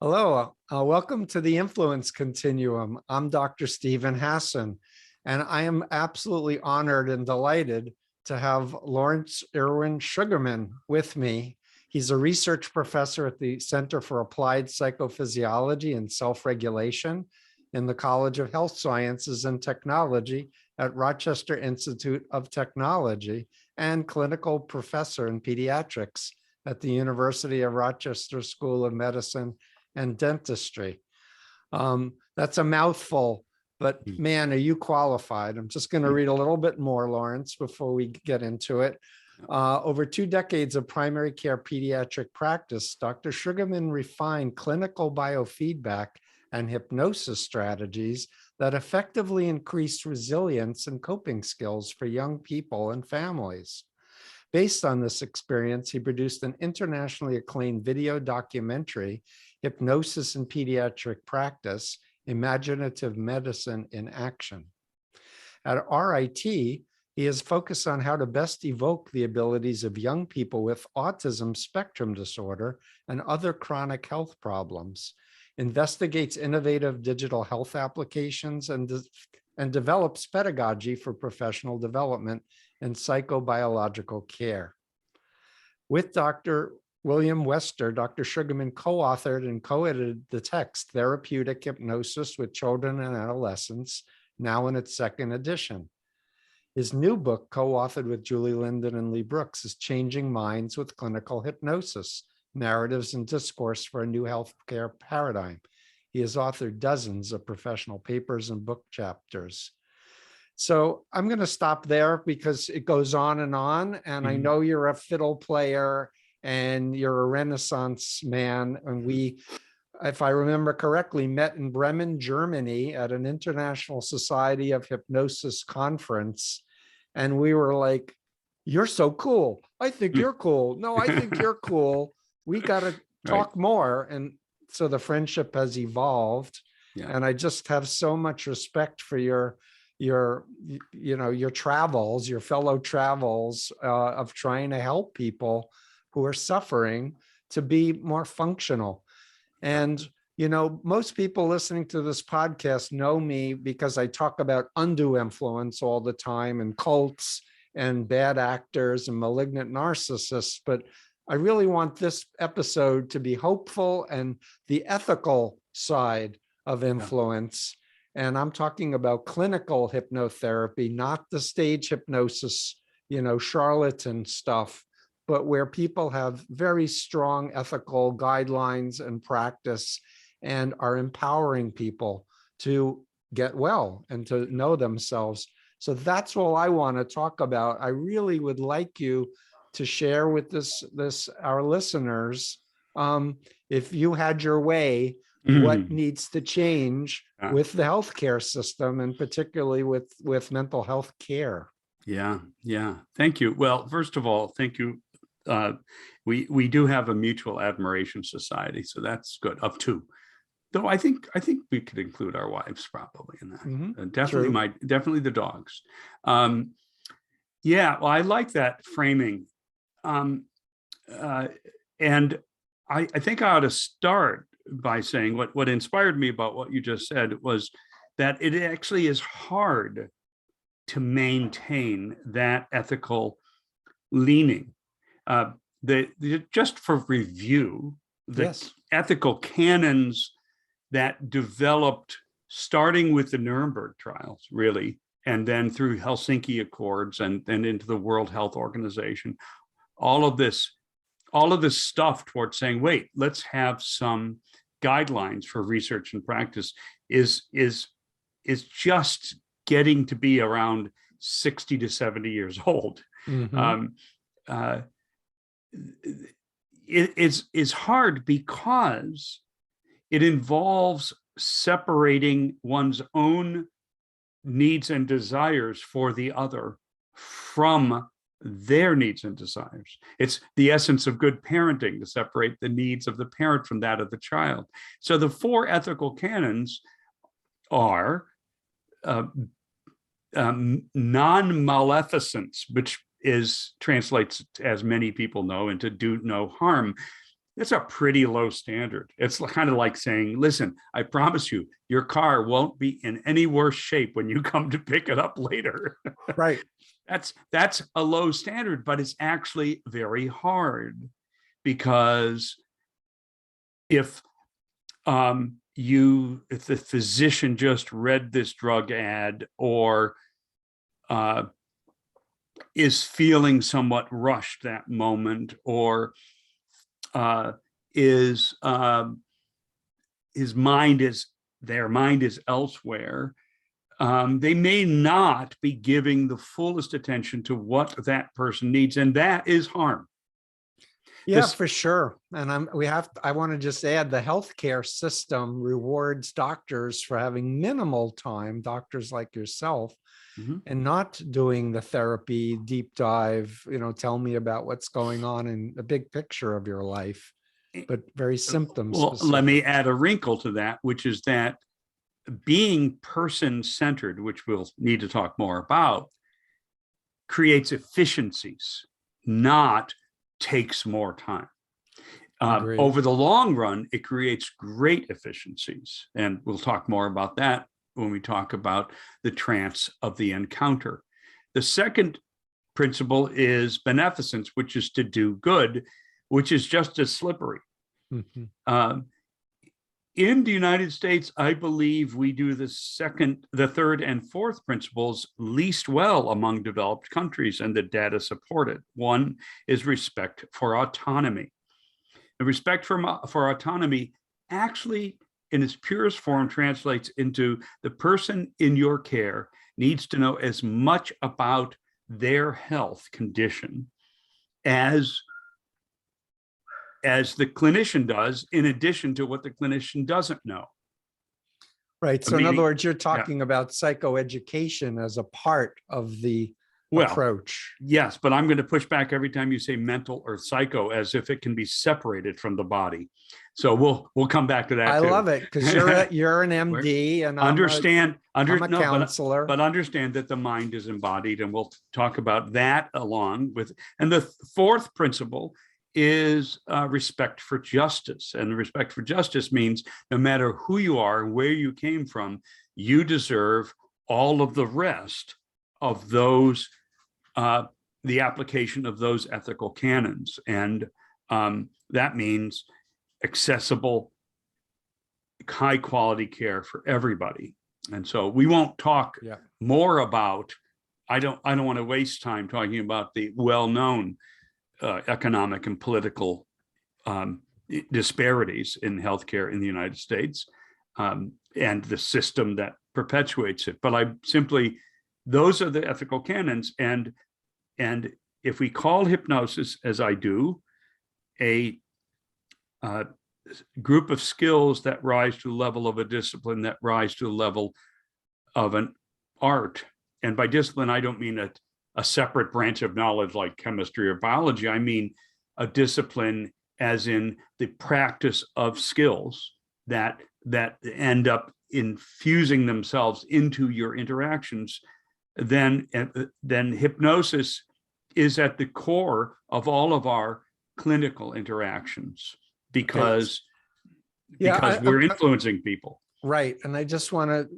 Hello, welcome to the Influence Continuum. I'm Dr. Stephen Hassan, and I am absolutely honored and delighted to have Laurence Sugarman with me. He's a research professor at the Center for Applied Psychophysiology and Self-Regulation in the College of Health Sciences and Technology at Rochester Institute of Technology and clinical professor in pediatrics at the University of Rochester School of Medicine and Dentistry. That's a mouthful, but man, are you qualified? I'm just going to read a little bit more, Laurence, before we get into it. Over 2 decades of primary care pediatric practice, Dr. Sugarman refined clinical biofeedback and hypnosis strategies that effectively increased resilience and coping skills for young people and families. Based on this experience, he produced an internationally acclaimed video documentary, Hypnosis in Pediatric Practice, Imaginative Medicine in Action. At RIT, he is focused on how to best evoke the abilities of young people with autism spectrum disorder and other chronic health problems, investigates innovative digital health applications, and develops pedagogy for professional development and psychobiological care. With Dr. William Wester, Dr. Sugarman co-authored and co-edited the text, Therapeutic Hypnosis with Children and Adolescents, now in its 2nd edition. His new book, co-authored with Julie Linden and Lee Brooks, is Changing Minds with Clinical Hypnosis, Narratives and Discourse for a New Healthcare Paradigm. He has authored dozens of professional papers and book chapters. So I'm going to stop there because it goes on, and I know you're a fiddle player and you're a Renaissance man. And we, if I remember correctly, met in Bremen, Germany at an International Society of Hypnosis conference. And we were like, you're so cool. I think you're cool. No, I think you're cool. We got to talk more. And so the friendship has evolved. Yeah. And I just have so much respect for your travels, your fellow travels of trying to help people who are suffering to be more functional. And, most people listening to this podcast know me because I talk about undue influence all the time and cults and bad actors and malignant narcissists. But I really want this episode to be hopeful and the ethical side of influence. And I'm talking about clinical hypnotherapy, not the stage hypnosis, charlatan stuff, but where people have very strong ethical guidelines and practice and are empowering people to get well and to know themselves. So that's all I want to talk about. I really would like you to share with our listeners, if you had your way, what needs to change with the healthcare system, and particularly with mental health care. Yeah. Thank you. Well, first of all, thank you. We do have a mutual admiration society, so that's good. Of 2, though I think we could include our wives probably in that. Definitely definitely the dogs. Yeah. Well, I like that framing, and I think I ought to start by saying what inspired me about what you just said was that it actually is hard to maintain that ethical leaning. Just for review, the ethical canons that developed starting with the Nuremberg trials, really, and then through Helsinki Accords and then into the World Health Organization, all of this stuff towards saying, wait, let's have some guidelines for research and practice is just getting to be around 60 to 70 years old. It's hard because it involves separating one's own needs and desires for the other from their needs and desires. It's the essence of good parenting to separate the needs of the parent from that of the child. So the 4 ethical canons are non-maleficence, which translates, as many people know, into do no harm. It's a pretty low standard. It's kind of like saying, listen, I promise you, your car won't be in any worse shape when you come to pick it up later. Right. That's a low standard, but it's actually very hard, because if if the physician just read this drug ad, or is feeling somewhat rushed that moment, or is their mind is elsewhere, they may not be giving the fullest attention to what that person needs, and that is harm. Yeah, for sure. And I want to just add, the healthcare system rewards doctors for having minimal time, doctors like yourself, and not doing the therapy deep dive, tell me about what's going on in the big picture of your life, but very symptom specific. Well, let me add a wrinkle to that, which is that being person-centered, which we'll need to talk more about, creates efficiencies, not takes more time. Over the long run, it creates great efficiencies. And we'll talk more about that when we talk about the trance of the encounter. The second principle is beneficence, which is to do good, which is just as slippery. In the United States, I believe we do the third and fourth principles least well among developed countries, and the data support it. One is respect for autonomy. The respect for autonomy actually, in its purest form, translates into the person in your care needs to know as much about their health condition as the clinician does, in addition to what the clinician doesn't know. Right. So in other words, you're talking about psychoeducation as a part of the approach. Yes, but I'm going to push back every time you say mental or psycho, as if it can be separated from the body. So we'll come back to that. I love it, because you're an MD, and I'm a counselor. But understand that the mind is embodied, and we'll talk about that along with. And the fourth principle is respect for justice. And respect for justice means no matter who you are, where you came from, you deserve all of the rest of those, the application of those ethical canons. And that means accessible, high quality care for everybody. And so we won't talk more about, I don't want to waste time talking about the well-known economic and political disparities in healthcare in the United States, and the system that perpetuates it. But those are the ethical canons. And if we call hypnosis, as I do, a group of skills that rise to the level of a discipline, that rise to the level of an art, and by discipline, I don't mean a separate branch of knowledge like chemistry or biology. I mean a discipline as in the practice of skills that end up infusing themselves into your interactions. Then hypnosis is at the core of all of our clinical interactions, because we're influencing people. Right. And I just want to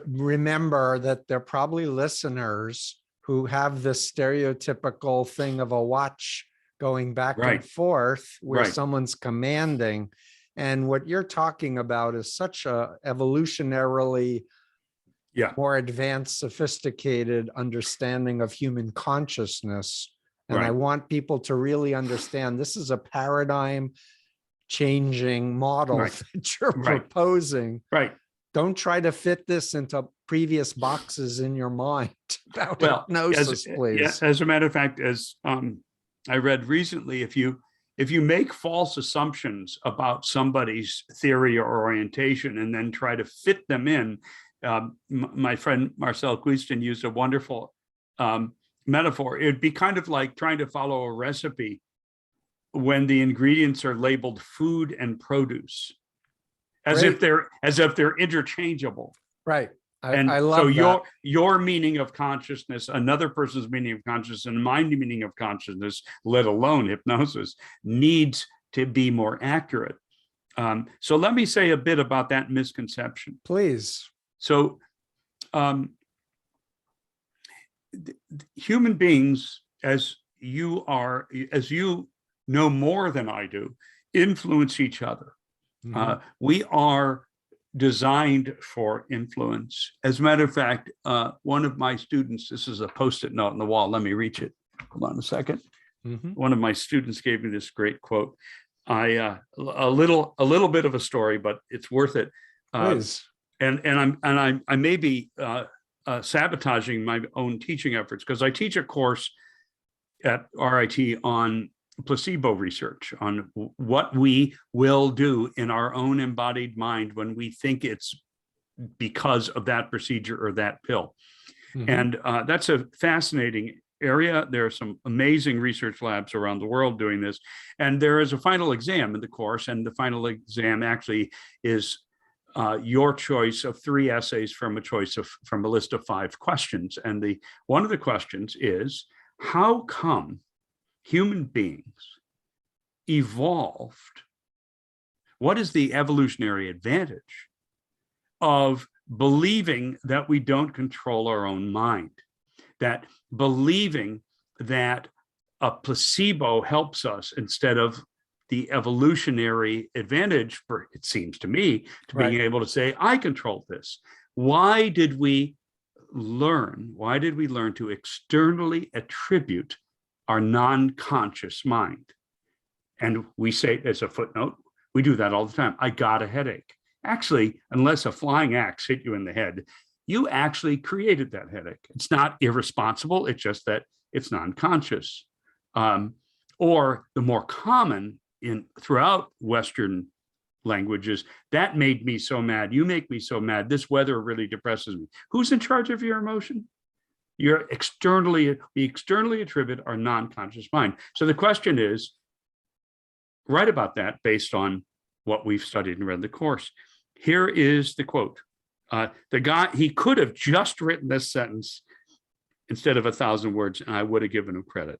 remember that there are probably listeners who have this stereotypical thing of a watch going back and forth where someone's commanding. And what you're talking about is such a evolutionarily more advanced, sophisticated understanding of human consciousness. And I want people to really understand this is a paradigm changing model that you're proposing. Don't try to fit this into previous boxes in your mind about hypnosis, please. As a matter of fact, as I read recently, if you make false assumptions about somebody's theory or orientation and then try to fit them in, my friend Marcel Guiston used a wonderful metaphor. It'd be kind of like trying to follow a recipe when the ingredients are labeled food and produce, as if they're interchangeable. Right. I love that. Your meaning of consciousness, another person's meaning of consciousness, and my meaning of consciousness, let alone hypnosis, needs to be more accurate. So let me say a bit about that misconception. Please. So human beings, as you know more than I do, influence each other. Mhm. We are designed for influence. As a matter of fact, one of my students, this is a Post-it note on the wall. Let me reach it. Hold on a second. Mhm. One of my students gave me this great quote. A little bit of a story, but it's worth it. Please. I may be sabotaging my own teaching efforts, because I teach a course at RIT on placebo research, on what we will do in our own embodied mind when we think it's because of that procedure or that pill. Mhm. And that's a fascinating area. There are some amazing research labs around the world doing this. And there is a final exam in the course, and the final exam actually is your choice of 3 essays from a list of 5 questions. And one of the questions is, how come human beings evolved? What is the evolutionary advantage of believing that we don't control our own mind? That believing that a placebo helps us, instead of the evolutionary advantage, for it seems to me, to being able to say, I control this. Why did we learn to externally attribute our non-conscious mind? And we say, as a footnote, we do that all the time. I got a headache. Actually, unless a flying axe hit you in the head, you actually created that headache. It's not irresponsible. It's just that it's non-conscious. Or the more common throughout Western languages, that made me so mad. You make me so mad. This weather really depresses me. Who's in charge of your emotion? We externally attribute our non-conscious mind. So the question is, write about that based on what we've studied and read in the course. Here is the quote. The guy, he could have just written this sentence instead of 1,000 words, and I would have given him credit.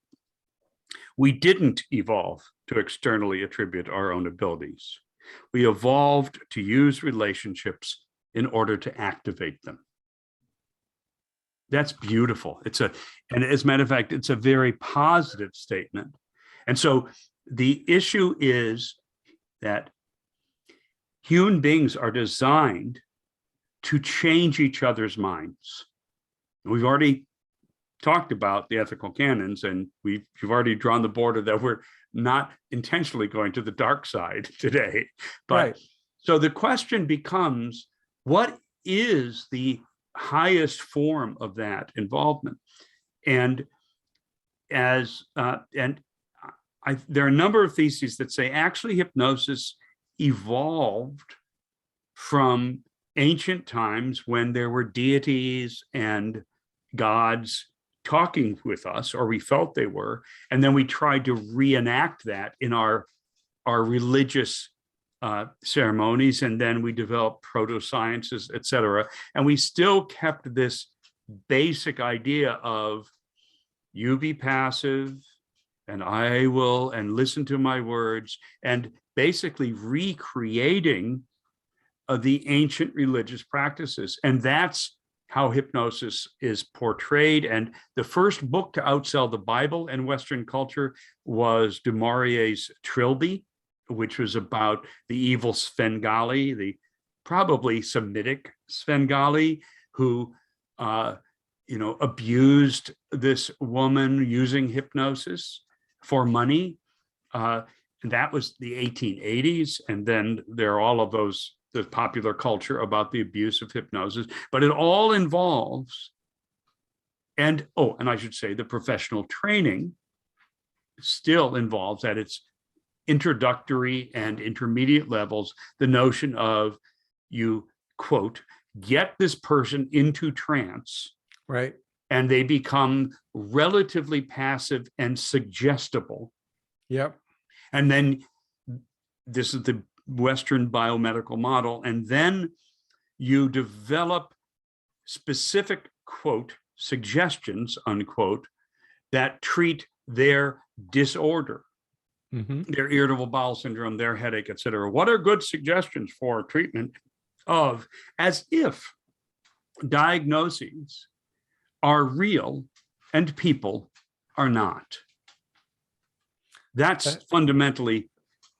We didn't evolve to externally attribute our own abilities. We evolved to use relationships in order to activate them. That's beautiful. And as a matter of fact, it's a very positive statement. And so the issue is that human beings are designed to change each other's minds. We've already talked about the ethical canons, and you've already drawn the border that we're not intentionally going to the dark side today. But so the question becomes, what is the highest form of that involvement? And there are a number of theses that say actually hypnosis evolved from ancient times when there were deities and gods talking with us, or we felt they were, and then we tried to reenact that in our religious ceremonies, and then we developed proto-sciences, etc. And we still kept this basic idea of, you be passive and I will, and listen to my words, and basically recreating the ancient religious practices. And that's how hypnosis is portrayed. And the first book to outsell the Bible in Western culture was Du Maurier's Trilby, which was about the evil Svengali, the probably Semitic Svengali, who abused this woman using hypnosis for money. That was the 1880s. And then there are all of the popular culture about the abuse of hypnosis, but it all involves, and I should say the professional training still involves at its introductory and intermediate levels, the notion of, you quote, get this person into trance, right? And they become relatively passive and suggestible. Yep. And then this is the Western biomedical model. And then you develop specific, quote, suggestions, unquote, that treat their disorder. their irritable bowel syndrome, their headache, et cetera. What are good suggestions for treatment of, as if diagnoses are real and people are not? That's fundamentally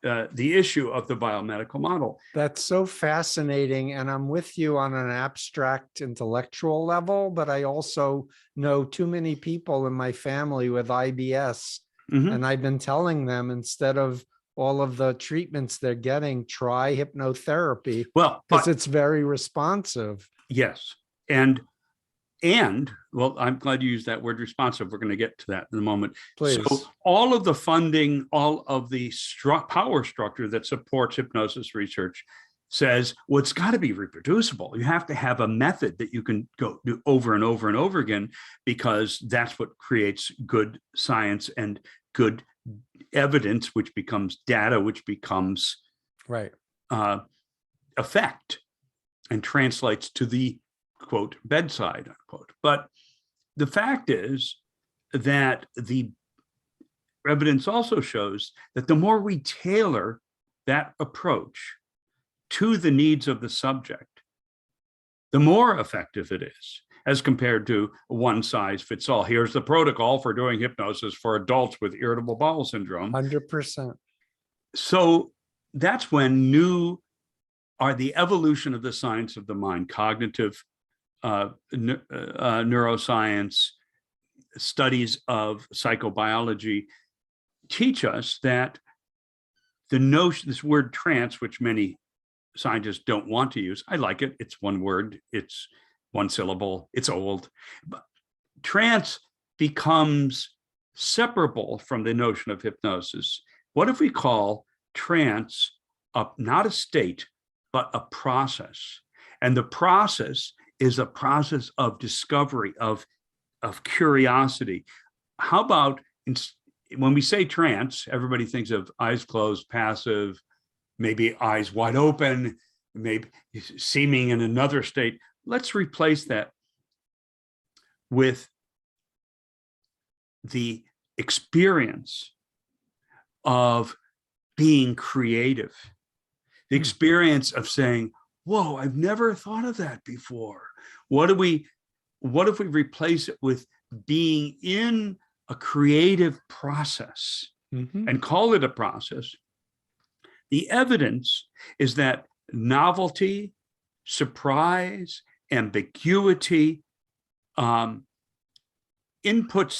the issue of the biomedical model. That's so fascinating. And I'm with you on an abstract intellectual level, but I also know too many people in my family with IBS. And I've been telling them, instead of all of the treatments they're getting, try hypnotherapy. Well, because it's very responsive. Yes. And well, I'm glad you used that word responsive. We're going to get to that in a moment. Please. So all of the funding, all of the power structure that supports hypnosis research says, well, it's got to be reproducible. You have to have a method that you can go do over and over and over again, because that's what creates good science and good evidence, which becomes data, which becomes right effect and translates to the quote bedside unquote. But the fact is that the evidence also shows that the more we tailor that approach to the needs of the subject, the more effective it is, as compared to one size fits all. Here's the protocol for doing hypnosis for adults with irritable bowel syndrome. 100%. So that's when the evolution of the science of the mind, cognitive neuroscience, studies of psychobiology teach us that the notion, this word trance, which many scientists don't want to use. I like it. It's one word. It's one syllable. It's old. But trance becomes separable from the notion of hypnosis. What if we call trance not a state, but a process? And the process is a process of discovery, of curiosity. How about when we say trance, everybody thinks of eyes closed, passive, maybe eyes wide open, maybe seeming in another state. Let's replace that with the experience of being creative, the experience of saying, whoa, I've never thought of that before. What if we replace it with being in a creative process and call it a process? The evidence is that novelty, surprise, ambiguity, inputs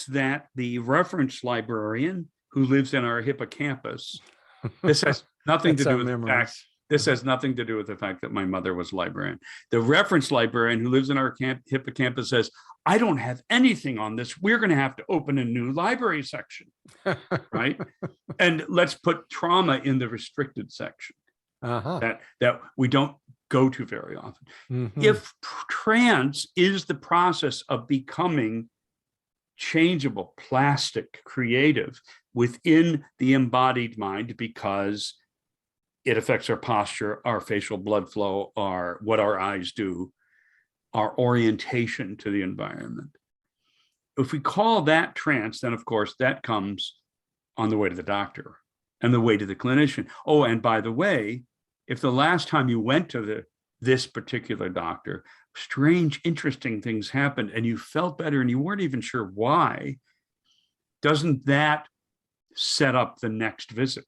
that the reference librarian who lives in our hippocampus, this has nothing to do with the fact, this has nothing to do with the fact that my mother was a librarian. The reference librarian who lives in our hippocampus says, I don't have anything on this. We're going to have to open a new library section, right? And let's put trauma in the restricted section that we don't go to very often. If trance is the process of becoming changeable, plastic, creative within the embodied mind, because it affects our posture, our facial blood flow, what our eyes do, our orientation to the environment. If we call that trance, then of course that comes on the way to the doctor and the way to the clinician. Oh, and by the way, if the last time you went to this particular doctor, strange, interesting things happened and you felt better and you weren't even sure why, doesn't that set up the next visit?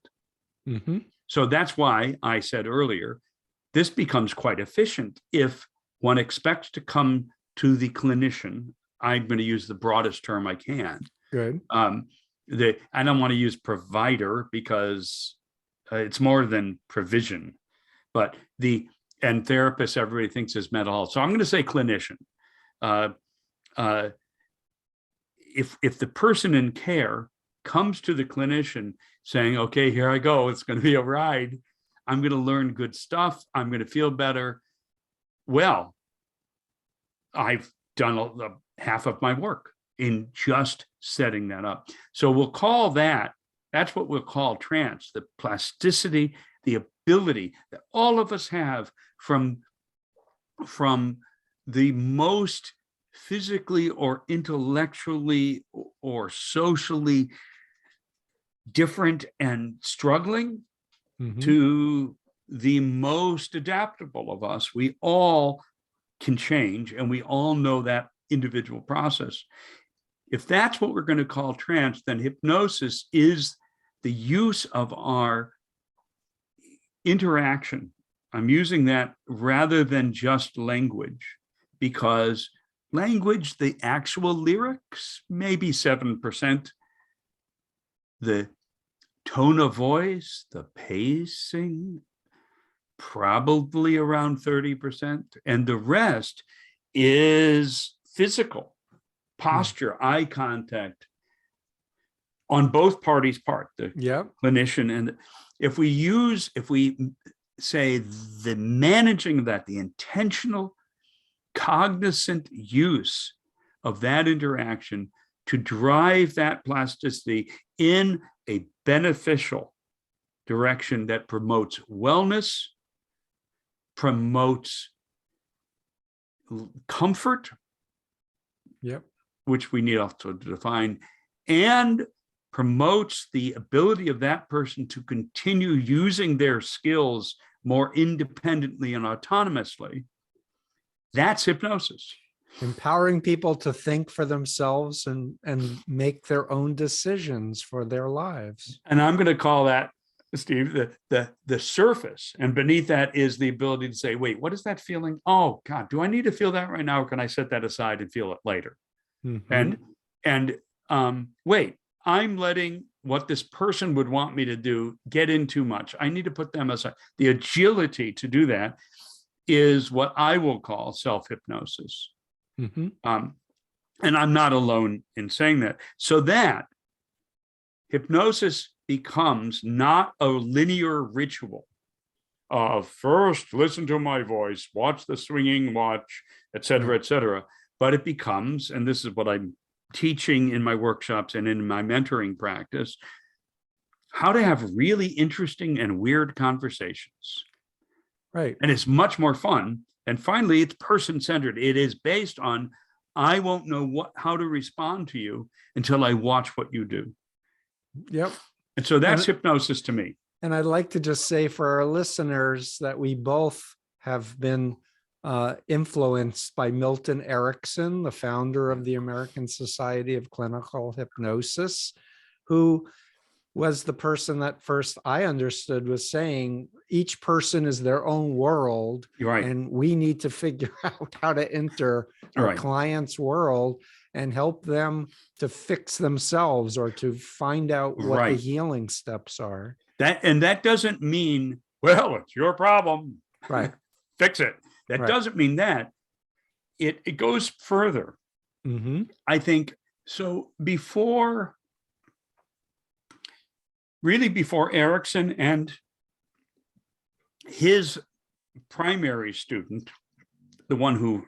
So that's why I said earlier, this becomes quite efficient if one expects to come to the clinician. I'm going to use the broadest term I can. Good. I don't want to use provider because it's more than provision, but and therapists, everybody thinks is mental health. So I'm going to say clinician. If the person in care comes to the clinician saying, okay, here I go, it's going to be a ride, I'm going to learn good stuff, I'm going to feel better. Well, I've done half of my work in just setting that up. So we'll call that's what we'll call trance, the plasticity, the ability that all of us have from the most physically or intellectually or socially different and struggling Mhm. to the most adaptable of us. We all can change, and we all know that individual process. If that's what we're going to call trance, then hypnosis is the use of our interaction. I'm using that rather than just language, because language, the actual lyrics, maybe 7%. The tone of voice, the pacing, probably around 30%. And the rest is physical, posture, eye contact on both parties' part, the clinician. And if we say the managing of that, the intentional, cognizant use of that interaction to drive that plasticity in a beneficial direction that promotes wellness, promotes comfort, which we need also to define, and promotes the ability of that person to continue using their skills more independently and autonomously. That's hypnosis. Empowering people to think for themselves and make their own decisions for their lives. And I'm going to call that, Steve, the surface. And beneath that is the ability to say, wait, what is that feeling? Oh, God, do I need to feel that right now? Or can I set that aside and feel it later? Mm-hmm. And wait, I'm letting what this person would want me to do get in too much. I need to put them aside. The agility to do that is what I will call self-hypnosis. Mm-hmm. And I'm not alone in saying that. So that hypnosis becomes not a linear ritual of first listen to my voice, watch the swinging watch, et cetera, but it becomes, and this is what I'm teaching in my workshops and in my mentoring practice, how to have really interesting and weird conversations. Right. And it's much more fun. And finally, it's person-centered. It is based on, I won't know how to respond to you until I watch what you do. Yep. And so that's hypnosis to me. And I'd like to just say for our listeners that we both have been influenced by Milton Erickson, the founder of the American Society of Clinical Hypnosis, who was the person that first I understood was saying each person is their own world, and we need to figure out how to enter our client's world and help them to fix themselves or to find out what the healing steps are. That doesn't mean, well, it's your problem. Right. Fix it. That doesn't mean that. It goes further. Mm-hmm. I think so. Before Erickson and his primary student, the one who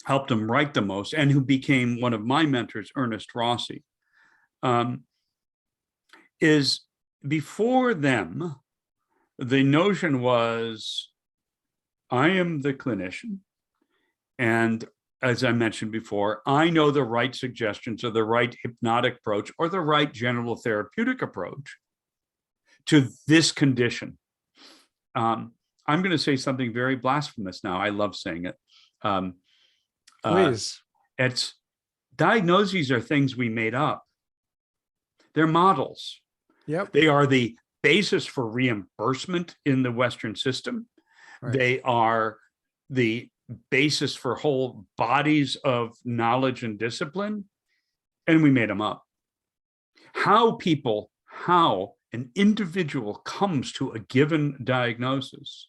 helped him write the most and who became one of my mentors, Ernest Rossi, is before them, the notion was, I am the clinician, and as I mentioned before, I know the right suggestions or the right hypnotic approach or the right general therapeutic approach to this condition. I'm going to say something very blasphemous now. I love saying it. Please. It's diagnoses are things we made up. They're models. Yep. They are the basis for reimbursement in the Western system. Right. They are the basis for whole bodies of knowledge and discipline, and we made them up. How an individual comes to a given diagnosis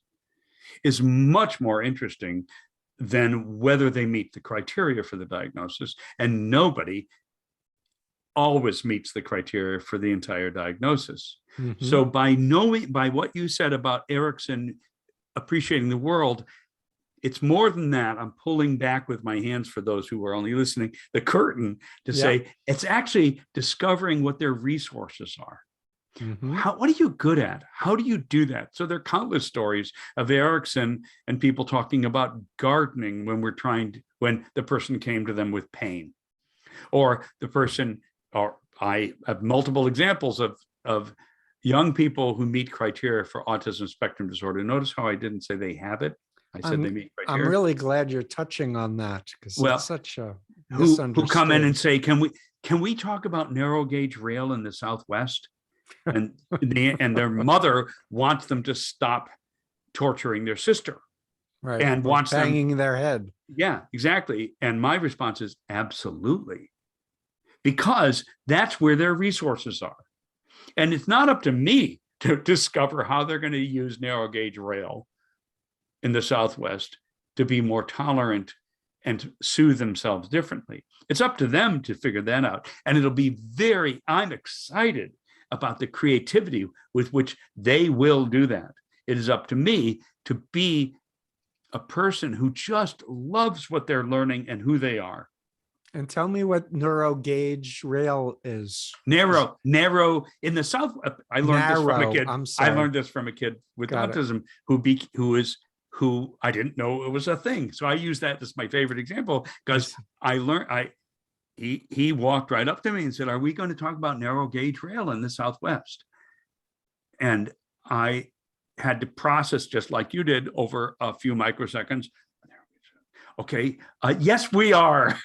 is much more interesting than whether they meet the criteria for the diagnosis, and nobody always meets the criteria for the entire diagnosis. Mm-hmm. So by what you said about Erickson appreciating the world, it's more than that. I'm pulling back with my hands, for those who are only listening, the curtain to say it's actually discovering what their resources are. Mm-hmm. What are you good at? How do you do that? So there are countless stories of Erickson and people talking about gardening when the person came to them with pain, or the person, or I have multiple examples of of young people who meet criteria for autism spectrum disorder. Notice how I didn't say they have it. I said they meet criteria. I'm really glad you're touching on that, because it's such a who come in and say, can we talk about narrow gauge rail in the Southwest? And their mother wants them to stop torturing their sister. Right. And or wants banging them, their head. Yeah, exactly. And my response is absolutely, because that's where their resources are. And it's not up to me to discover how they're going to use narrow gauge rail in the Southwest to be more tolerant and soothe themselves differently. It's up to them to figure that out. And it'll be I'm excited about the creativity with which they will do that. It is up to me to be a person who just loves what they're learning and who they are. And tell me what neuro gauge rail is. Narrow in the South. I learned this from a kid. I'm sorry. I learned this from a kid with autism who I didn't know it was a thing. So I use that as my favorite example, because he walked right up to me and said, "Are we going to talk about narrow gauge rail in the Southwest?" And I had to process, just like you did, over a few microseconds. Okay, yes, we are.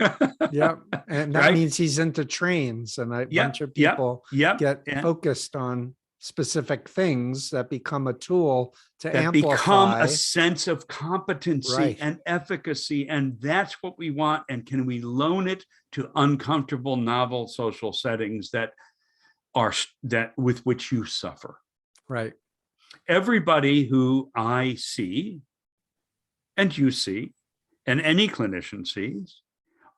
Yep, and that means he's into trains, and a bunch of people get focused on specific things that become a tool to amplify. Become a sense of competency and efficacy, and that's what we want. And can we loan it to uncomfortable, novel social settings that with which you suffer? Right. Everybody who I see, and you see, and any clinician sees,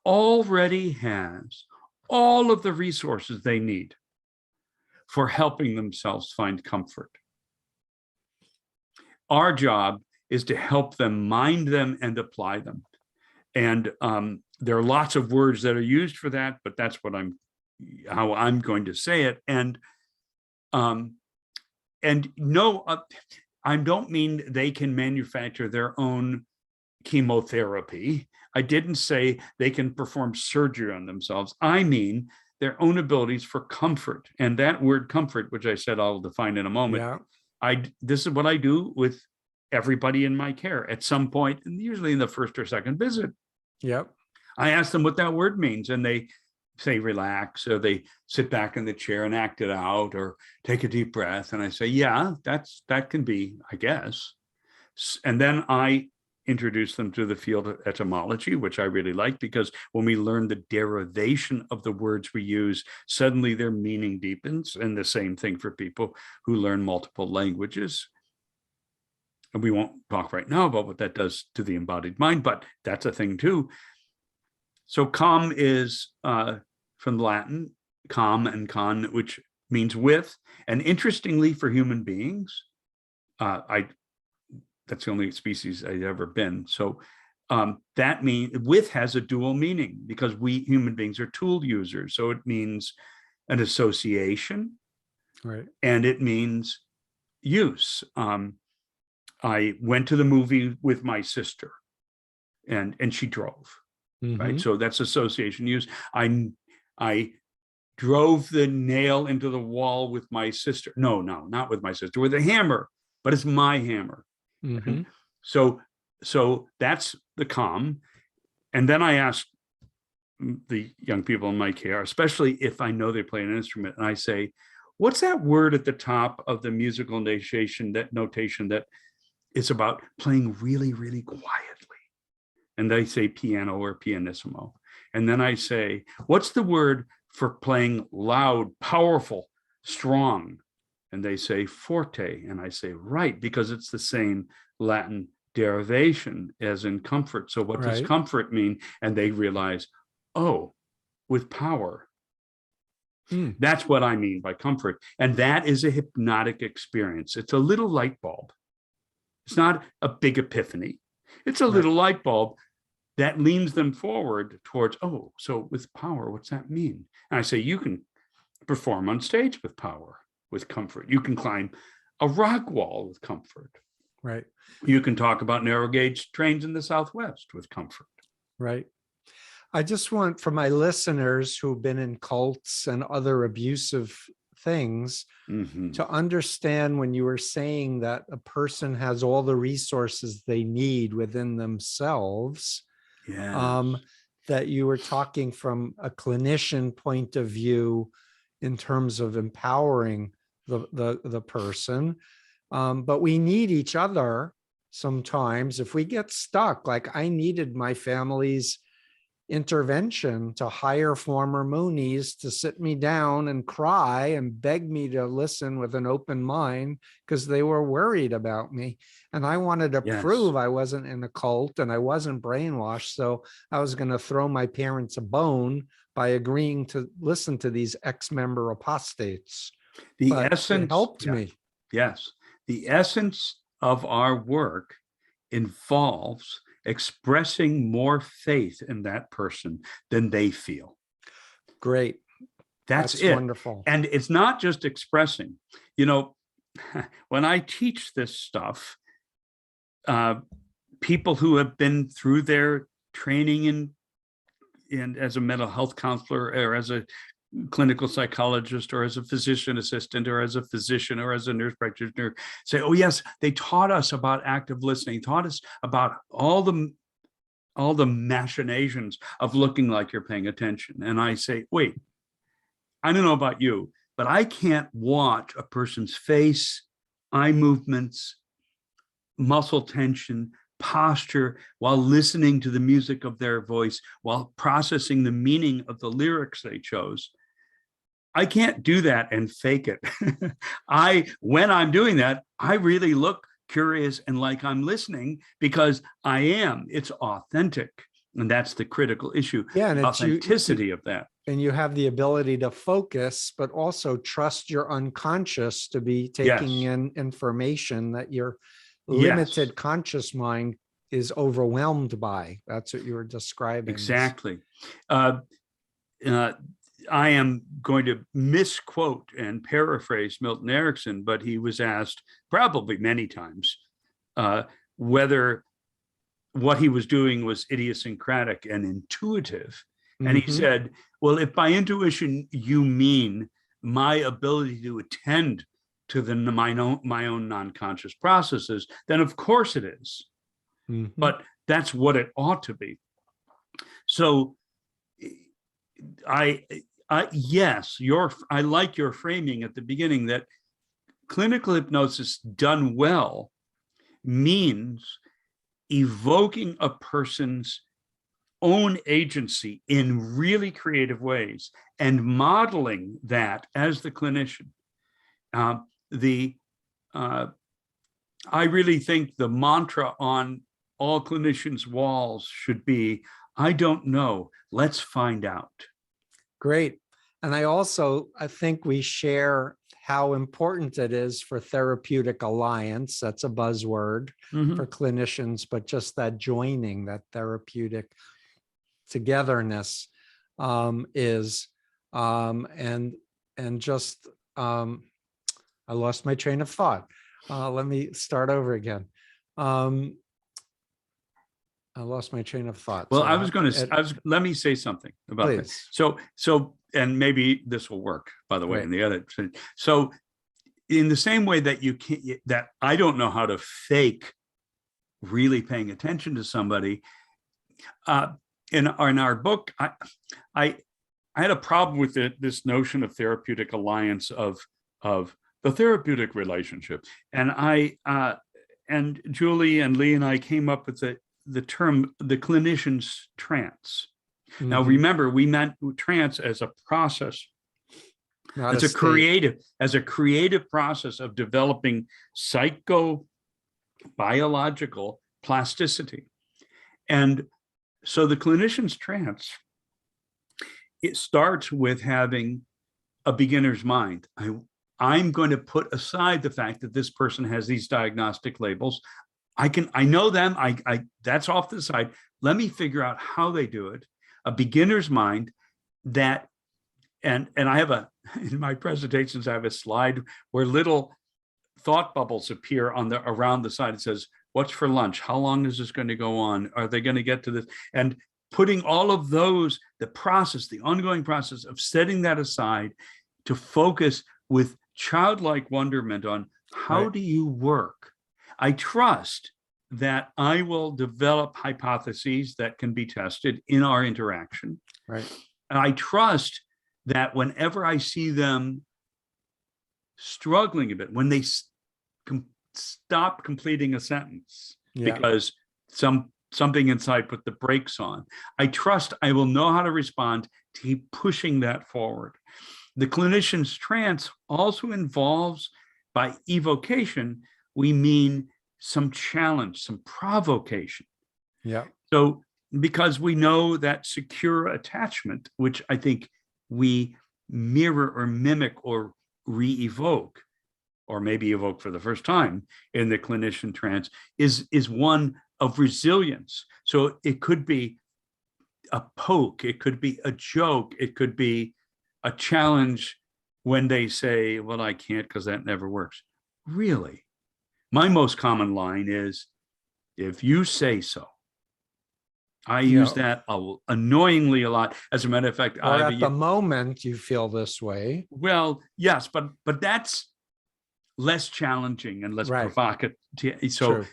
already has all of the resources they need for helping themselves find comfort. Our job is to help them mind them and apply them. And there are lots of words that are used for that, but that's how I'm going to say it. And no, I don't mean they can manufacture their own chemotherapy. I didn't say they can perform surgery on themselves. I mean their own abilities for comfort. And that word comfort, which I said I'll define in a moment, this is what I do with everybody in my care at some point, and usually in the first or second visit. Yep. I ask them what that word means, and they say relax, or they sit back in the chair and act it out, or take a deep breath. And I say, yeah, that can be, I guess. And then I introduce them to the field of etymology, which I really like, because when we learn the derivation of the words we use, suddenly their meaning deepens. And the same thing for people who learn multiple languages. And we won't talk right now about what that does to the embodied mind, but that's a thing too. So calm is from Latin, calm and con, which means with. And interestingly, for human beings, that's the only species I've ever been. So that means with has a dual meaning, because we human beings are tool users. So it means an association, right? And it means use. I went to the movie with my sister, and she drove, right? So that's association use. I drove the nail into the wall with my sister. No, not with my sister, with a hammer, but it's my hammer. So that's the calm. And then I ask the young people in my care, especially if I know they play an instrument, and I say, what's that word at the top of the musical notation that is about playing really, really quietly? And they say piano or pianissimo. And then I say, what's the word for playing loud, powerful, strong? And they say forte. And I say, right, because it's the same Latin derivation as in comfort. So what does comfort mean? And they realize, oh, with power. That's what I mean by comfort. And that is a hypnotic experience. It's a little light bulb. It's not a big epiphany. It's a little light bulb that leans them forward towards, oh, so with power, what's that mean? And I say, you can perform on stage with power, with comfort. You can climb a rock wall with comfort. Right. You can talk about narrow gauge trains in the Southwest with comfort. Right. I just want, for my listeners who've been in cults and other abusive things Mhm. to understand when you were saying that a person has all the resources they need within themselves, Yes. that you were talking from a clinician point of view in terms of empowering the person. But we need each other sometimes. If we get stuck, like I needed my family's intervention to hire former Moonies to sit me down and cry and beg me to listen with an open mind because they were worried about me. And I wanted to Yes. prove I wasn't in a cult and I wasn't brainwashed. So I was going to throw my parents a bone by agreeing to listen to these ex-member apostates. The But it essence, helped yeah, me. yes, the essence of our work involves expressing more faith in that person than they feel. Great. That's That's it. wonderful. And it's not just expressing. You know, when I teach this stuff, people who have been through their training in as a mental health counselor or as a clinical psychologist or as a physician assistant or as a physician or as a nurse practitioner say, oh yes, they taught us about active listening, taught us about all the machinations of looking like you're paying attention. And I say, wait, I don't know about you, but I can't watch a person's face, eye movements, muscle tension, posture while listening to the music of their voice, while processing the meaning of the lyrics they chose. I can't do that and fake it. When I'm doing that, I really look curious and like I'm listening because I am. It's authentic. And that's the critical issue. Yeah, and the it's authenticity of that. And you have the ability to focus, but also trust your unconscious to be taking Yes. in information that your Yes. limited conscious mind is overwhelmed by. That's what you were describing. Exactly. I am going to misquote and paraphrase Milton Erickson, but he was asked probably many times whether what he was doing was idiosyncratic and intuitive. And he said, well, if by intuition you mean my ability to attend to my own non-conscious processes, then of course it is. But that's what it ought to be. So yes, I like your framing at the beginning that clinical hypnosis done well means evoking a person's own agency in really creative ways and modeling that as the clinician. I really think the mantra on all clinicians' walls should be, I don't know, let's find out. Great. And I think we share how important it is for therapeutic alliance. That's a buzzword for clinicians, but just that joining, that therapeutic togetherness is, and just, I lost my train of thought. Let me start over again. I lost my train of thought. Well, so let me say something about please. That. So, and maybe this will work, by the way, in the edit. So in the same way that that I don't know how to fake really paying attention to somebody, in our book, I had a problem with this notion of therapeutic alliance of the therapeutic relationship. And and Julie and Lee and I came up with the term, the clinician's trance. Now, remember, we meant trance as a process, as a creative process of developing psychobiological plasticity. And so the clinician's trance, it starts with having a beginner's mind. I'm going to put aside the fact that this person has these diagnostic labels. I know them. That's off to the side. Let me figure out how they do it. A beginner's mind that, and I have in my presentations, I have a slide where little thought bubbles appear around the side. It says, what's for lunch? How long is this going to go on? Are they going to get to this? And putting all of those, the ongoing process of setting that aside to focus with childlike wonderment on how Right. do you work? I trust that I will develop hypotheses that can be tested in our interaction. Right. And I trust that whenever I see them struggling a bit, when they stop completing a sentence Yeah. because something inside put the brakes on, I trust I will know how to respond to keep pushing that forward. The clinician's trance also involves, by evocation, we mean some challenge, some provocation. Yeah. So because we know that secure attachment, which I think we mirror or mimic or re-evoke, or maybe evoke for the first time in the clinician trance, is one of resilience. So it could be a poke, it could be a joke, it could be a challenge when they say, well, I can't because that never works. Really? My most common line is, if you say so. I use that annoyingly a lot. As a matter of fact, or at the moment you feel this way. Well, yes, but that's less challenging and less provocative. So,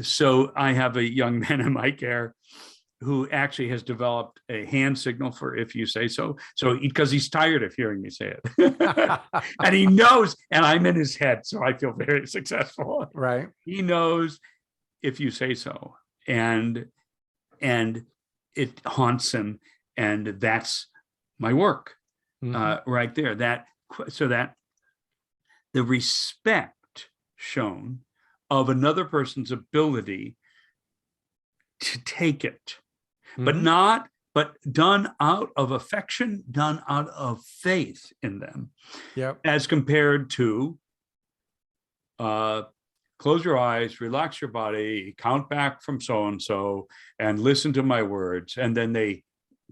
so I have a young man in my care who actually has developed a hand signal for "if you say so." So because he's tired of hearing me say it, and he knows, and I'm in his head, so I feel very successful. Right. He knows "if you say so," and it haunts him, and that's my work right there. That the respect shown of another person's ability to take it, but done out of affection, done out of faith in them. Yep. As compared to close your eyes, relax your body, count back from so-and-so, and listen to my words. And then they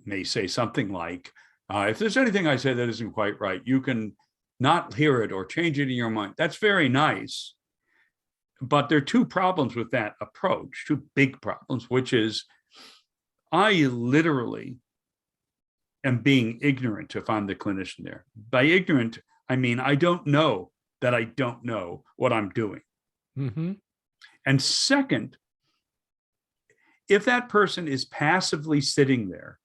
may say something like, if there's anything I say that isn't quite right, you can not hear it or change it in your mind. That's very nice. But there are two problems with that approach, two big problems, which is I literally am being ignorant if I'm the clinician there. By ignorant, I mean I don't know that I don't know what I'm doing. And second, if that person is passively sitting there,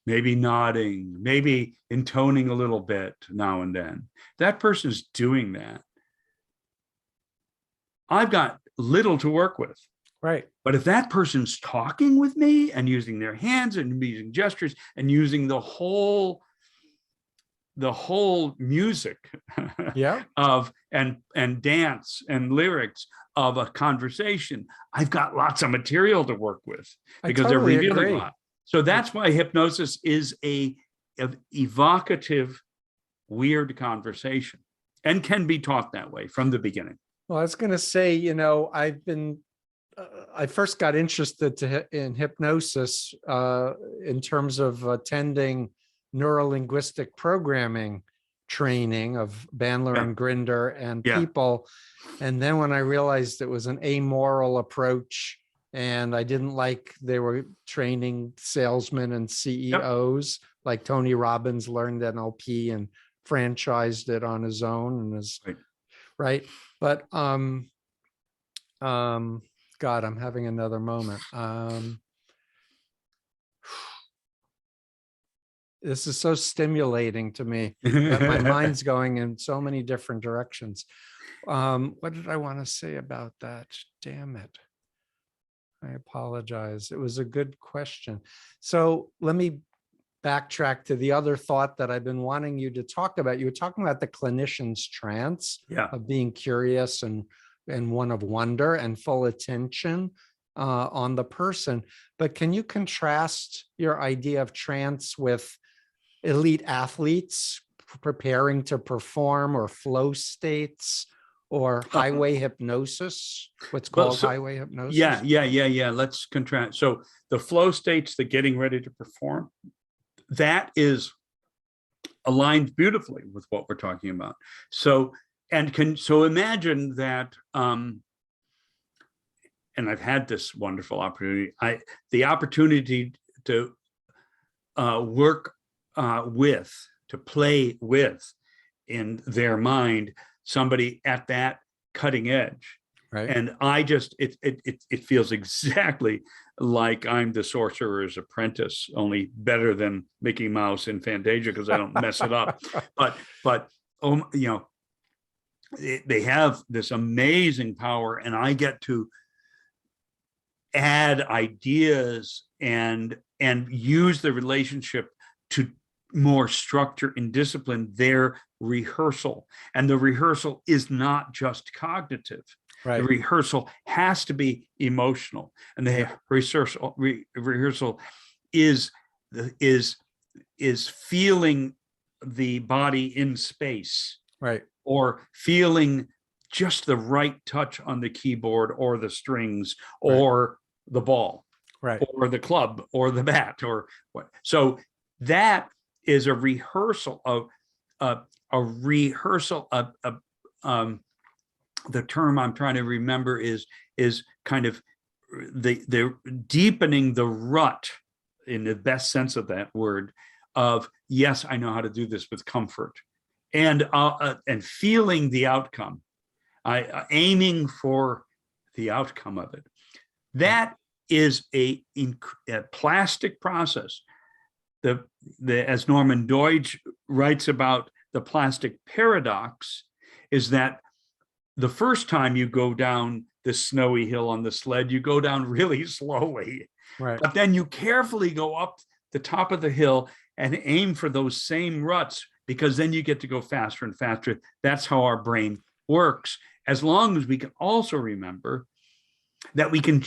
maybe nodding, maybe intoning a little bit now and then, that person's doing that, I've got little to work with. Right. But if that person's talking with me and using their hands and using gestures and using the whole music of and dance and lyrics of a conversation, I've got lots of material to work with because they're revealing a lot. So that's why hypnosis is a evocative, weird conversation and can be taught that way from the beginning. Well, I was going to say, I first got interested in hypnosis in terms of attending neurolinguistic programming training of Bandler and Grinder and people. And then when I realized it was an amoral approach and I didn't like they were training salesmen and CEOs, like Tony Robbins learned NLP and franchised it on his own and is right. But God, I'm having another moment. This is so stimulating to me that my mind's going in so many different directions. What did I want to say about that? Damn it. I apologize. It was a good question. So let me backtrack to the other thought that I've been wanting you to talk about. You were talking about the clinician's trance of being curious and one of wonder and full attention on the person. But can you contrast your idea of trance with elite athletes preparing to perform, or flow states, or highway hypnosis, what's called highway hypnosis? Yeah. Let's contrast. So the flow states, the getting ready to perform, that is aligned beautifully with what we're talking about. So imagine that, and I've had this wonderful opportunity, the opportunity to work to play with in their mind, somebody at that cutting edge. Right. And I just, it feels exactly like I'm the sorcerer's apprentice, only better than Mickey Mouse in Fantasia because I don't mess it up. But you know, they have this amazing power, and I get to add ideas and use the relationship to more structure and discipline their rehearsal. And the rehearsal is not just cognitive. Right. The rehearsal has to be emotional, and the rehearsal is feeling the body in space, right, or feeling just the right touch on the keyboard or the strings or the ball, right, or the club or the bat or what. So that is a rehearsal of the term I'm trying to remember is kind of the deepening the rut, in the best sense of that word, of yes, I know how to do this with comfort, and feeling the outcome, aiming for the outcome of it. That is a plastic process. As Norman Deutsch writes about the plastic paradox, is that the first time you go down the snowy hill on the sled, you go down really slowly. Right. But then you carefully go up the top of the hill and aim for those same ruts, because then you get to go faster and faster. That's how our brain works, as long as we can also remember that we can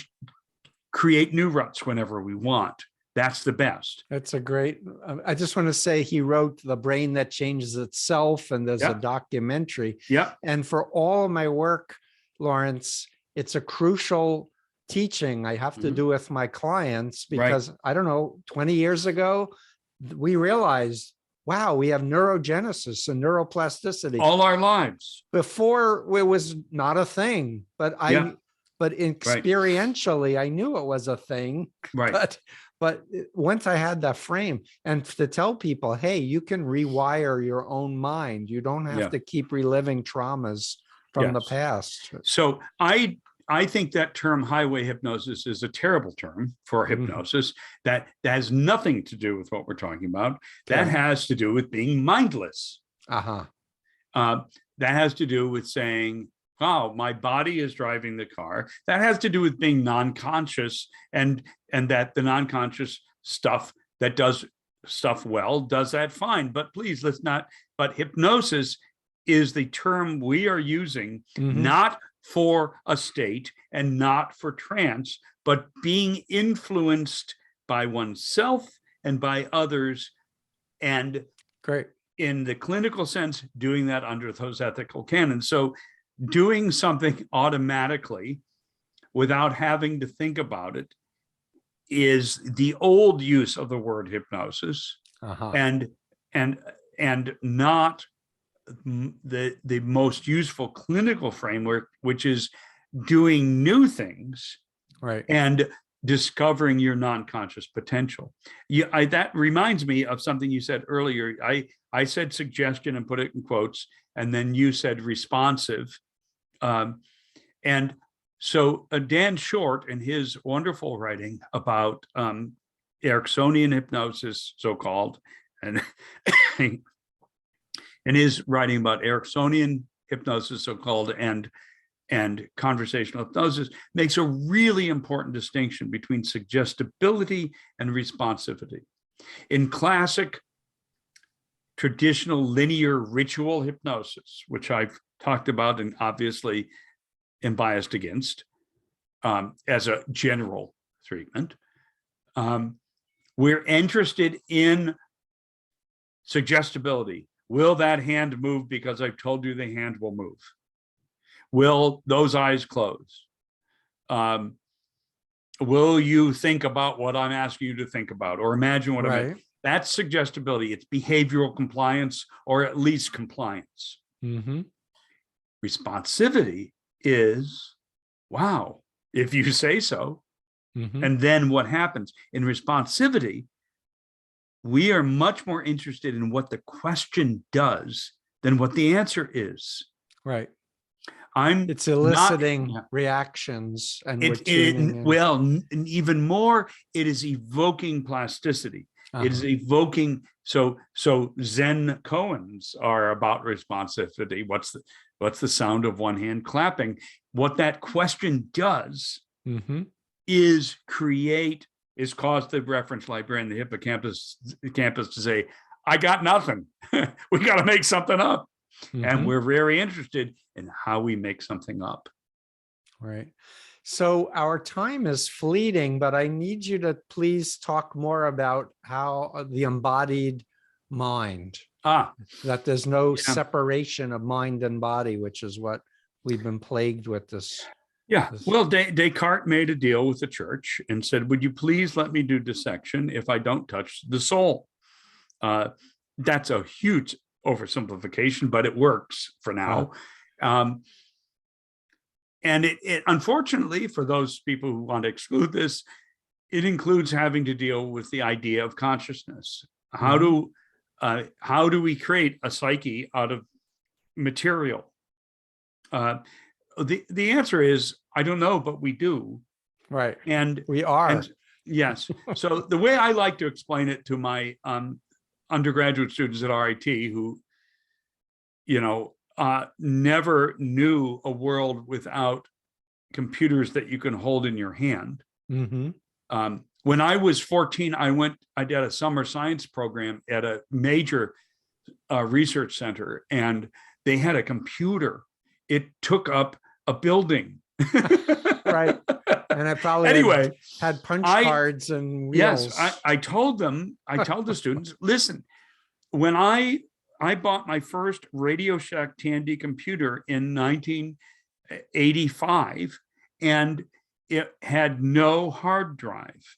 create new ruts whenever we want. That's the best. That's a great, I just want to say he wrote The Brain That Changes Itself, and there's a documentary. Yeah. And for all of my work, Laurence, it's a crucial teaching I have to do with my clients, because I don't know, 20 years ago, we realized, wow, we have neurogenesis and neuroplasticity. All our lives. Before, it was not a thing, but but experientially, I knew it was a thing. Right. But once I had that frame, and to tell people, hey, you can rewire your own mind. You don't have to keep reliving traumas from the past. So I think that term highway hypnosis is a terrible term for hypnosis. That has nothing to do with what we're talking about. That has to do with being mindless. That has to do with saying, wow, my body is driving the car. That has to do with being non-conscious, and that the non-conscious stuff that does stuff well does that fine. But please, let's not. But hypnosis is the term we are using, not for a state and not for trance, but being influenced by oneself and by others. And in the clinical sense, doing that under those ethical canons. So doing something automatically without having to think about it is the old use of the word hypnosis, and not the most useful clinical framework, which is doing new things and discovering your non-conscious potential. That reminds me of something you said earlier. I said suggestion and put it in quotes, and then you said responsive. And so Dan Short, in his wonderful writing about Ericksonian hypnosis, so-called, and in his writing about Ericksonian hypnosis, so-called, and conversational hypnosis, makes a really important distinction between suggestibility and responsivity. In classic traditional linear ritual hypnosis, which I've talked about and obviously am biased against as a general treatment, we're interested in suggestibility. Will that hand move because I've told you the hand will move? Will those eyes close? Will you think about what I'm asking you to think about, or imagine what I'm asking? That's suggestibility. It's behavioral compliance, or at least compliance. Responsivity is, wow, if you say so. And then what happens in responsivity, we are much more interested in what the question does than what the answer is. Right. I'm It's not eliciting reactions, and we're tuning in. well, and even more, it is evoking plasticity. It is evoking. So Zen koans are about responsivity. What's the sound of one hand clapping? What that question does is cause the reference librarian, the hippocampus to say, I got nothing. We got to make something up. And we're very interested in how we make something up. Right. So our time is fleeting, but I need you to please talk more about how the embodied mind, that there's no separation of mind and body, which is what we've been plagued with this. Yeah. Well, Descartes made a deal with the church and said, would you please let me do dissection if I don't touch the soul? That's a huge oversimplification, but it works for now. And it unfortunately, for those people who want to exclude this, it includes having to deal with the idea of consciousness. How do we create a psyche out of material? The answer is, I don't know, but we do. Right. And we are. And, yes. So the way I like to explain it to my undergraduate students at RIT who, never knew a world without computers that you can hold in your hand. When I was 14, I did a summer science program at a major research center, and they had a computer. It took up a building. Right. And I probably had punch cards and wheels. Yes, I told the students, listen, when I bought my first Radio Shack Tandy computer in 1985, and it had no hard drive.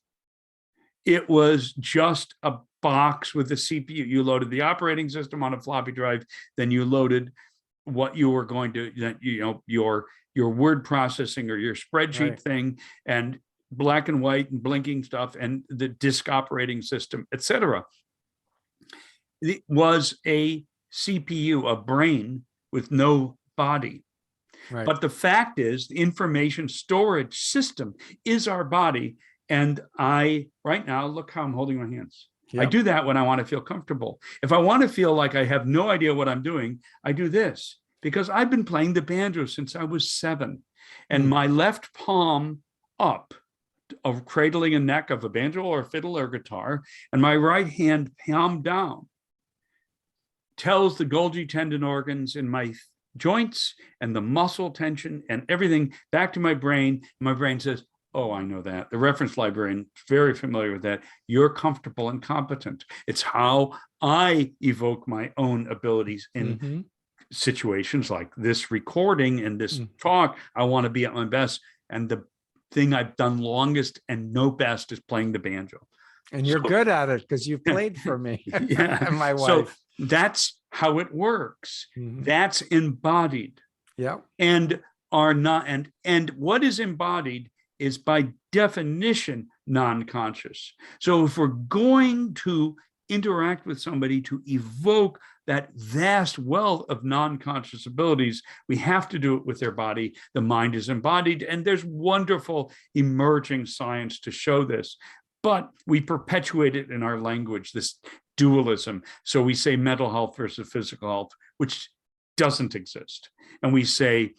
It was just a box with a CPU. You loaded the operating system on a floppy drive, then you loaded what you were going to, your word processing or your spreadsheet thing, and black and white and blinking stuff, and the disk operating system, etc. It was a CPU, a brain with no body. Right. But the fact is, the information storage system is our body. And right now, look how I'm holding my hands. Yep. I do that when I want to feel comfortable. If I want to feel like I have no idea what I'm doing, I do this, because I've been playing the banjo since I was 7. And my left palm up, of cradling a neck of a banjo or fiddle or guitar, and my right hand palm down, tells the Golgi tendon organs in my joints and the muscle tension and everything back to my brain. My brain says, oh, I know that. The reference librarian, very familiar with that. You're comfortable and competent. It's how I evoke my own abilities in situations like this recording and this talk. I want to be at my best. And the thing I've done longest and know best is playing the banjo. And you're good at it because you've played for me and my wife. So that's how it works. That's embodied. Yeah. And are not, and what is embodied is by definition non-conscious. So if we're going to interact with somebody to evoke that vast wealth of non-conscious abilities, we have to do it with their body. The mind is embodied, and there's wonderful emerging science to show this. But we perpetuate it in our language, this dualism. So we say mental health versus physical health, which doesn't exist. And we say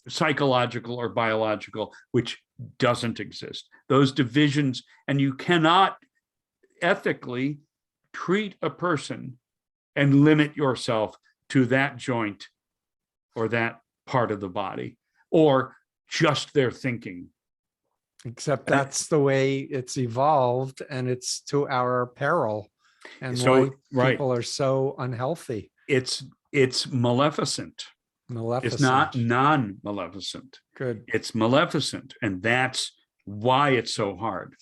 psychological or biological, which doesn't exist. Those divisions, and you cannot ethically treat a person and limit yourself to that joint or that part of the body or just their thinking. Except that's the way it's evolved, and it's to our peril, and so why people are so unhealthy. It's maleficent. It's not non-maleficent. Good. It's maleficent, and that's why it's so hard.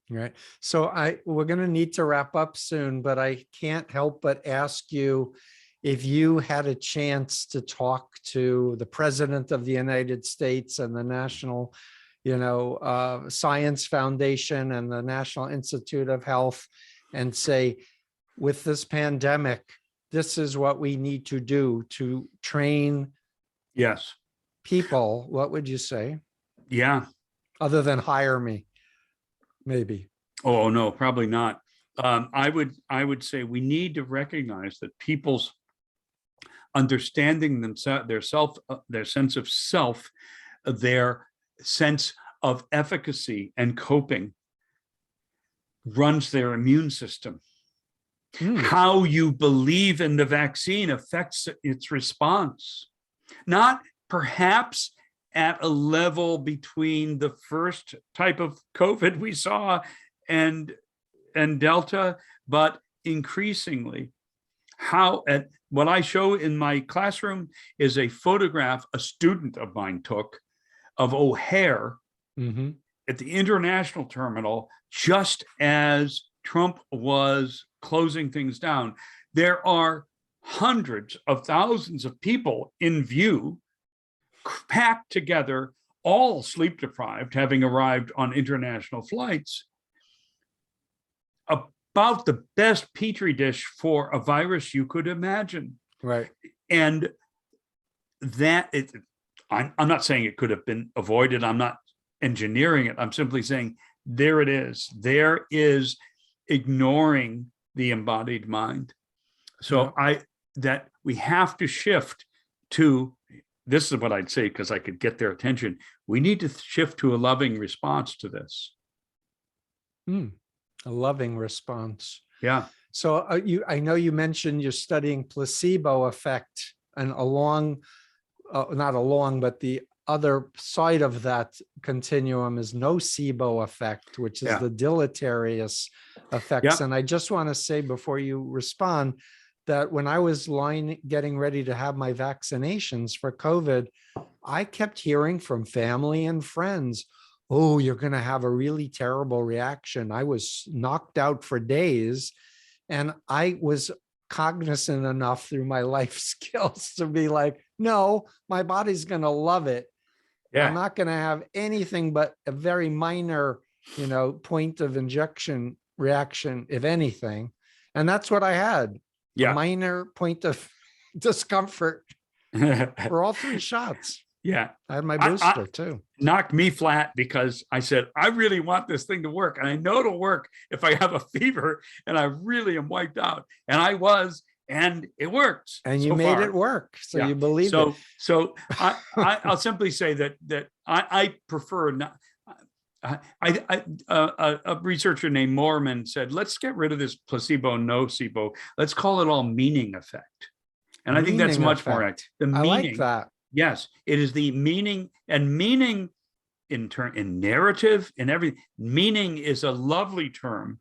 Right. So we're going to need to wrap up soon, but I can't help but ask you, if you had a chance to talk to the President of the United States and the National Science Foundation and the National Institute of Health and say, with this pandemic, this is what we need to do to train Yes. people, what would you say? Yeah. Other than hire me, maybe. Oh, no, probably not. I would say we need to recognize that people's understanding themselves, their sense of self, their sense of efficacy and coping runs their immune system. How you believe in the vaccine affects its response, not perhaps at a level between the first type of COVID we saw and Delta, but increasingly. What I show in my classroom is a photograph a student of mine took of O'Hare at the international terminal just as Trump was closing things down. There are hundreds of thousands of people in view, packed together, all sleep deprived, having arrived on international flights. About the best petri dish for a virus you could imagine. Right. And I'm not saying it could have been avoided. I'm not engineering it. I'm simply saying there it is. There is ignoring the embodied mind. So that we have to shift to, this is what I'd say, because I could get their attention. We need to shift to a loving response to this. A loving response. Yeah. So I know you mentioned you're studying placebo effect, and not along, but the other side of that continuum is nocebo effect, which is the deleterious effects. And I just want to say before you respond that when I was getting ready to have my vaccinations for COVID, I kept hearing from family and friends, oh, you're going to have a really terrible reaction. I was knocked out for days, and I was cognizant enough through my life skills to be like, no, my body's going to love it. Yeah. I'm not going to have anything but a very minor, point of injection reaction, if anything. And that's what I had. A minor point of discomfort for all 3 shots. Yeah. I had my booster too. Knocked me flat because I said, I really want this thing to work. And I know it'll work if I have a fever and I really am wiped out. And I was, and it works. And you made it work. So you believe it. So I'll simply say that I prefer not. A researcher named Moorman said, let's get rid of this placebo, nocebo. Let's call it all meaning effect. And I think that's much more accurate. The meaning, I like that. Yes, it is the meaning, and meaning in narrative and everything. Meaning is a lovely term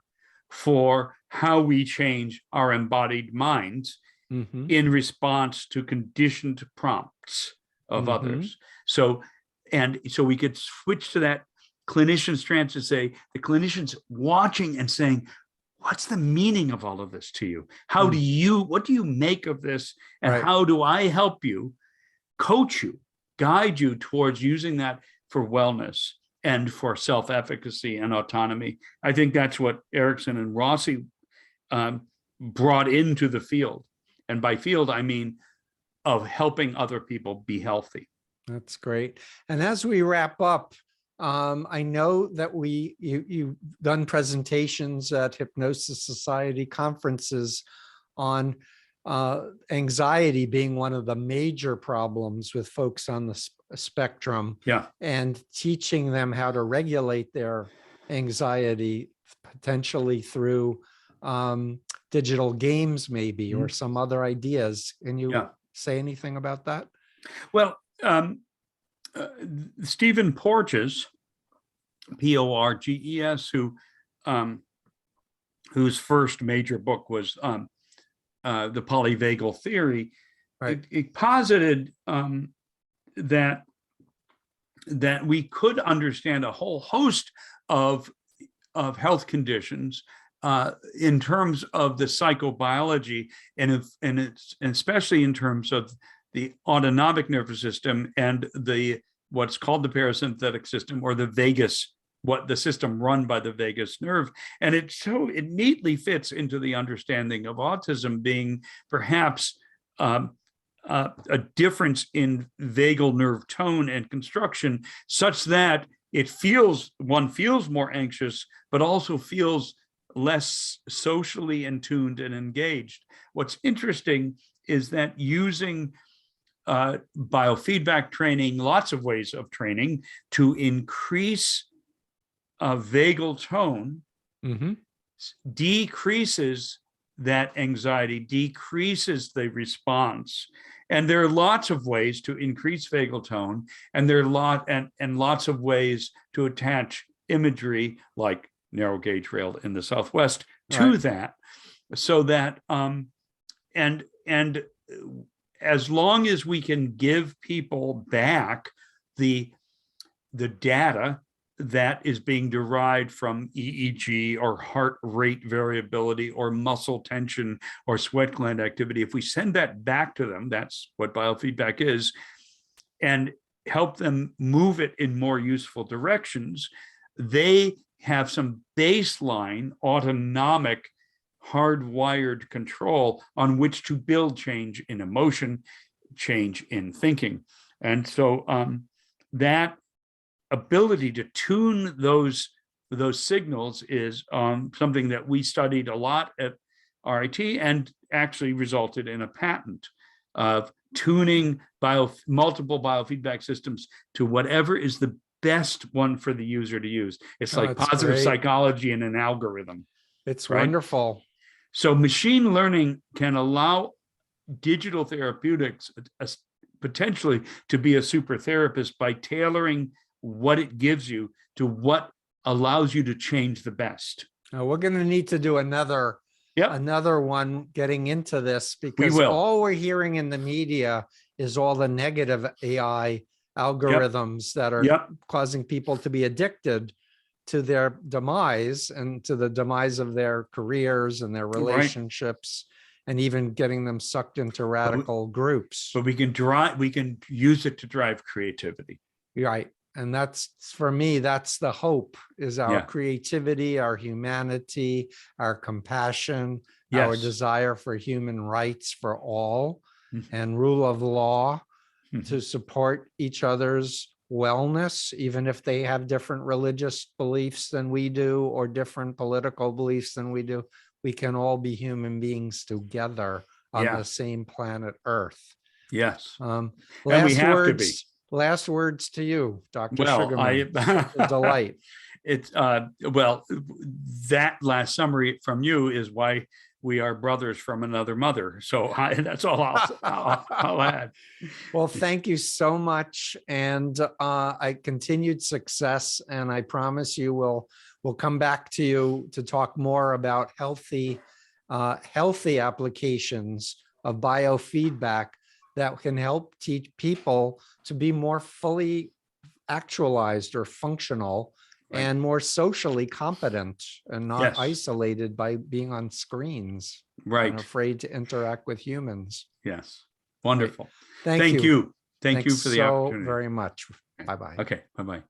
for how we change our embodied minds in response to conditioned prompts of others. So we could switch to that clinician strand to say the clinician's watching and saying, what's the meaning of all of this to you? What do you make of this? And how do I help you, coach you, guide you towards using that for wellness and for self-efficacy and autonomy? I think that's what Erickson and Rossi brought into the field. And by field, I mean of helping other people be healthy. That's great. And as we wrap up, I know that you've done presentations at Hypnosis Society conferences on anxiety being one of the major problems with folks on the spectrum, and teaching them how to regulate their anxiety, potentially through digital games, maybe, or some other ideas. Can you say anything about that? Well, Stephen Porges, Porges, whose first major book was the polyvagal theory, it posited that we could understand a whole host of health conditions in terms of the psychobiology, and especially in terms of the autonomic nervous system and what's called the parasympathetic system, or the vagus what the system run by the vagus nerve. And it neatly fits into the understanding of autism being perhaps a difference in vagal nerve tone and construction, such that one feels more anxious, but also feels less socially in tuned and engaged. What's interesting is that using biofeedback training, lots of ways of training to increase vagal tone, decreases that anxiety, decreases the response. And there are lots of ways to increase vagal tone, and there are lots of ways to attach imagery like narrow gauge rail in the Southwest to that, so that and as long as we can give people back the data that is being derived from EEG or heart rate variability or muscle tension or sweat gland activity, if we send that back to them, that's what biofeedback is, and help them move it in more useful directions, they have some baseline autonomic hardwired control on which to build change in emotion, change in thinking. And so that ability to tune those signals is something that we studied a lot at RIT, and actually resulted in a patent of tuning multiple biofeedback systems to whatever is the best one for the user to use. It's like positive psychology in an algorithm. It's wonderful. So machine learning can allow digital therapeutics potentially to be a super therapist by tailoring what it gives you to what allows you to change the best. Now, we're going to need to do another one getting into this, because all we're hearing in the media is all the negative AI algorithms that are causing people to be addicted to their demise and to the demise of their careers and their relationships, and even getting them sucked into radical groups. But we can use it to drive creativity. Right. And that's, for me, that's the hope, is our creativity, our humanity, our compassion, our desire for human rights for all, and rule of law, to support each other's wellness, even if they have different religious beliefs than we do, or different political beliefs than we do. We can all be human beings together on the same planet Earth. Yes. And we have to be. Last words to you, Dr. Sugarman. A delight. It's that last summary from you is why we are brothers from another mother. So that's all I'll add. Well, thank you so much, and I continued success. And I promise you, we'll come back to you to talk more about healthy applications of biofeedback that can help teach people to be more fully actualized or functional, and more socially competent, and not isolated by being on screens and afraid to interact with humans. Yes. Wonderful. Thank you. Thank you for the opportunity. So very much. Bye-bye. Okay. Bye-bye.